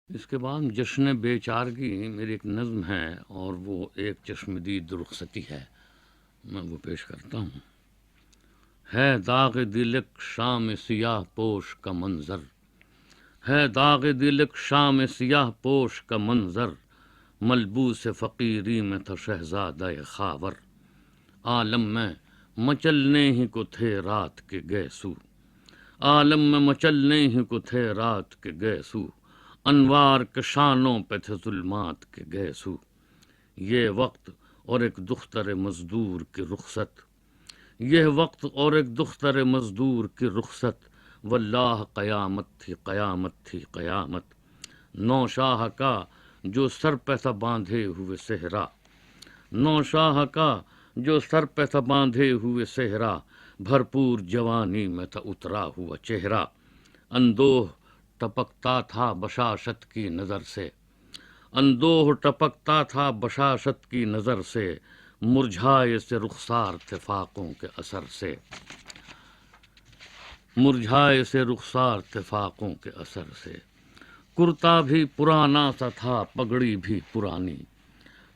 اس کے بعد جشن بے چارگی میری ایک نظم ہے اور وہ ایک چشمدید رخصتی ہے، میں وہ پیش کرتا ہوں۔ ہے داغ دلک شام سیاہ پوش کا منظر، ہے داغ دلک شام سیاہ پوش کا منظر، ملبوس فقیری میں تھا شہزادہ خاور، عالم میں مچلنے ہی کو تھے رات کے گیسو، عالم میں مچلنے ہی کو تھے رات کے گیسو، انوار کے شانوں پہ تھے ظلمات کے گیسو، یہ وقت اور ایک دختر مزدور کی رخصت، یہ وقت اور ایک دختر مزدور کی رخصت، واللہ قیامت تھی قیامت تھی قیامت، نوشاہ کا جو سر پہ تھا باندھے ہوئے صحرا، نوشاہ کا جو سر پہ تھا باندھے ہوئے صحرا، بھرپور جوانی میں تھا اترا ہوا چہرہ، اندوہ ٹپکتا تھا بشاشت کی نظر سے، اندوہ ٹپکتا تھا بشاشت کی نظر سے، مرجھائے سے رخسار تھے فاقوں کے اثر سے، مرجھائے سے رخسار تھے فاقوں کے اثر سے، کرتا بھی پرانا سا تھا پگڑی بھی پرانی،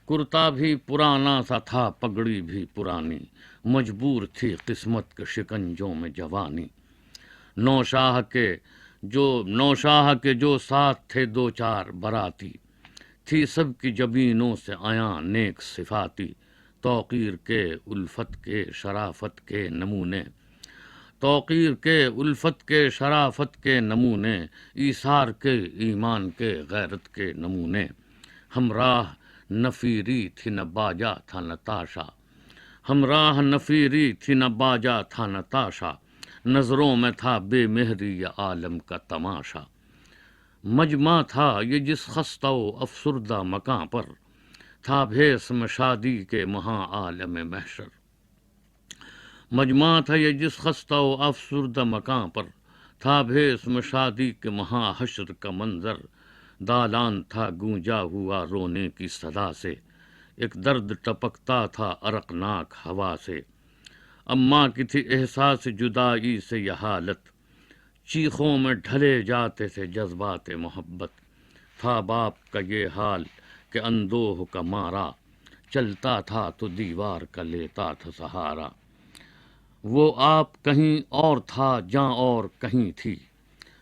کرتا بھی پرانا سا تھا پگڑی بھی پرانی، مجبور تھی قسمت کے شکنجوں میں جوانی، نوشاہ کے جو ساتھ تھے دو چار براتی، تھی سب کی جبینوں سے عیاں نیک صفاتی، توقیر کے الفت کے شرافت کے نمونے، توقیر کے الفت کے شرافت کے نمونے، ایثار کے ایمان کے غیرت کے نمونے، ہمراہ نفیری تھی نہ باجا تھا نہ تاشا، ہمراہ نفیری تھی نہ باجا تھا نہ تاشا، نظروں میں تھا بے مہری یا عالم کا تماشا، مجمع تھا یہ جس خستہ و افسردہ مکاں پر، تھا بھیس میں شادی کے مہاں عالم محشر، مجمع تھا یہ جس خستہ و افسردہ مکاں پر، تھا بھیس میں شادی کے مہاں حشر کا منظر، دالان تھا گونجا ہوا رونے کی صدا سے، ایک درد ٹپکتا تھا عرقناک ہوا سے، اماں کی تھی احساس جدائی سے یہ حالت، چیخوں میں ڈھلے جاتے تھے جذبات محبت، تھا باپ کا یہ حال کہ اندوہ کا مارا، چلتا تھا تو دیوار کا لیتا تھا سہارا، وہ آپ کہیں اور تھا جاں اور کہیں تھی،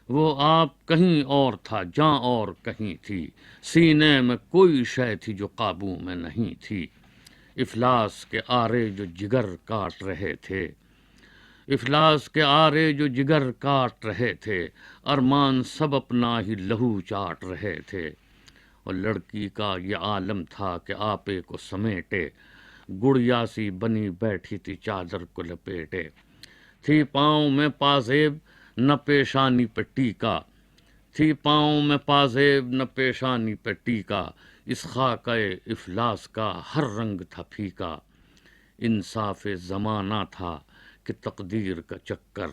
وہ آپ کہیں اور تھا جاں اور کہیں تھی، سینے میں کوئی شے تھی جو قابو میں نہیں تھی، افلاس کے آرے جو جگر کاٹ رہے تھے، افلاس کے آرے جو جگر کاٹ رہے تھے، ارمان سب اپنا ہی لہو چاٹ رہے تھے، اور لڑکی کا یہ عالم تھا کہ آپے کو سمیٹے، گڑیا سی بنی بیٹھی تھی چادر کو لپیٹے، تھی پاؤں میں پازیب نہ پیشانی پہ ٹیکا، تھی پاؤں میں پازیب نہ پیشانی پہ ٹیکا، اس خاکہ افلاس کا ہر رنگ تھا پھیکا، انصاف زمانہ تھا کہ تقدیر کا چکر،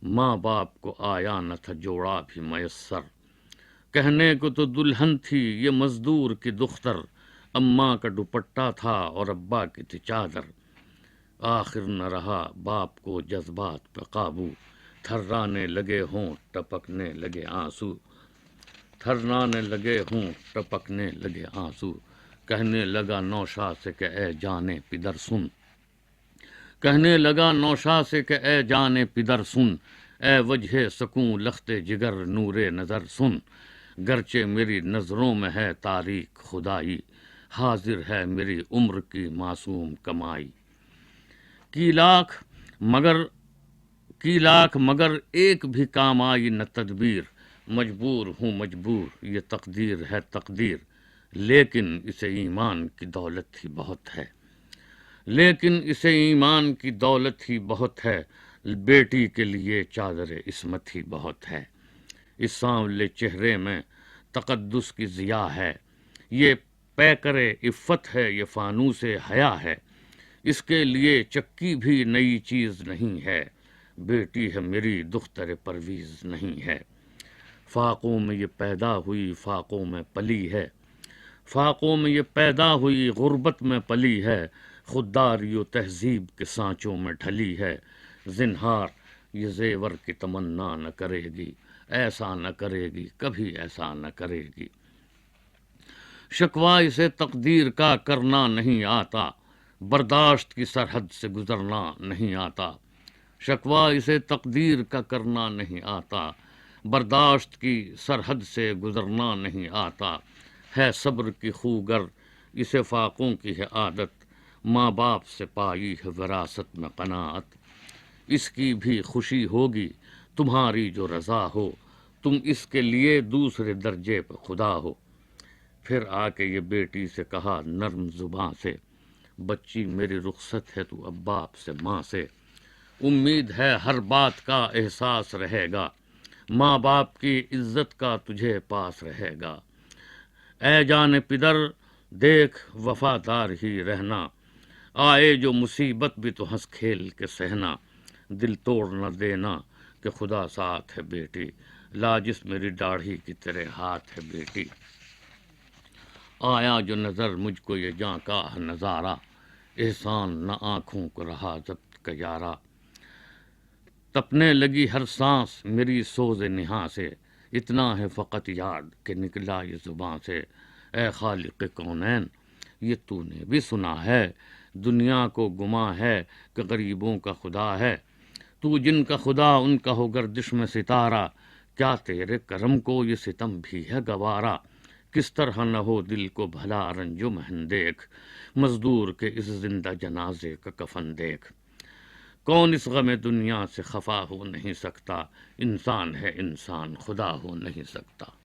ماں باپ کو آیا نہ تھا جوڑا بھی میسر، کہنے کو تو دلہن تھی یہ مزدور کی دختر، اماں کا دوپٹہ تھا اور ابا کی تھی چادر، آخر نہ رہا باپ کو جذبات پہ قابو، تھرانے لگے ہوں ٹپکنے لگے آنسو، تھرانے لگے ہوں ٹپکنے لگے آنسو، کہنے لگا نوشا سے کہ اے جانے پدر سن، کہنے لگا نوشا سے کہ اے جانے پدر سن، اے وجہ سکون لخت جگر نور نظر سن، گرچہ میری نظروں میں ہے تاریخ خدائی، حاضر ہے میری عمر کی معصوم کمائی، مگر کی لاکھ مگر ایک بھی کام آئی نہ تدبیر، مجبور ہوں مجبور یہ تقدیر ہے تقدیر، لیکن اسے ایمان کی دولت ہی بہت ہے، لیکن اسے ایمان کی دولت ہی بہت ہے، بیٹی کے لیے چادر عصمت ہی بہت ہے، اس سانولے چہرے میں تقدس کی ضیا ہے، یہ پیکر عفت ہے یہ فانوس حیا ہے، اس کے لیے چکی بھی نئی چیز نہیں ہے، بیٹی ہے میری دختر پرویز نہیں ہے، فاقوں میں یہ پیدا ہوئی فاقوں میں پلی ہے، فاقوں میں یہ پیدا ہوئی غربت میں پلی ہے، خودداری و تہذیب کے سانچوں میں ڈھلی ہے، زنہار یہ زیور کی تمنا نہ کرے گی، ایسا نہ کرے گی کبھی ایسا نہ کرے گی، شکوہ اسے تقدیر کا کرنا نہیں آتا، برداشت کی سرحد سے گزرنا نہیں آتا۔ شکوہ اسے تقدیر کا کرنا نہیں آتا، برداشت کی سرحد سے گزرنا نہیں آتا۔ ہے صبر کی خوگر اسے فاقوں کی ہے عادت، ماں باپ سے پائی ہے وراثت میں قناعت۔ اس کی بھی خوشی ہوگی تمہاری جو رضا ہو، تم اس کے لیے دوسرے درجے پہ خدا ہو۔ پھر آ کے یہ بیٹی سے کہا نرم زباں سے، بچی میری رخصت ہے تو اب باپ سے ماں سے، امید ہے ہر بات کا احساس رہے گا، ماں باپ کی عزت کا تجھے پاس رہے گا۔ اے جان پدر دیکھ وفادار ہی رہنا، آئے جو مصیبت بھی تو ہنس کھیل کے سہنا، دل توڑ نہ دینا کہ خدا ساتھ ہے بیٹی، لاجس میری داڑھی کی تیرے ہاتھ ہے بیٹی۔ آیا جو نظر مجھ کو یہ جاں کا نظارہ، احسان نہ آنکھوں کو رہا ضبط کا یارا، تپنے لگی ہر سانس میری سوز نہاں سے، اتنا ہے فقط یاد کہ نکلا یہ زباں سے۔ اے خالق کونین یہ تو نے بھی سنا ہے، دنیا کو گما ہے کہ غریبوں کا خدا ہے، تو جن کا خدا ان کا ہو گردش میں ستارہ، کیا تیرے کرم کو یہ ستم بھی ہے گوارا، کس طرح نہ ہو دل کو بھلا رنج و محن دیکھ، مزدور کے اس زندہ جنازے کا کفن دیکھ۔ کون اس غم دنیا سے خفا ہو نہیں سکتا، انسان ہے انسان خدا ہو نہیں سکتا۔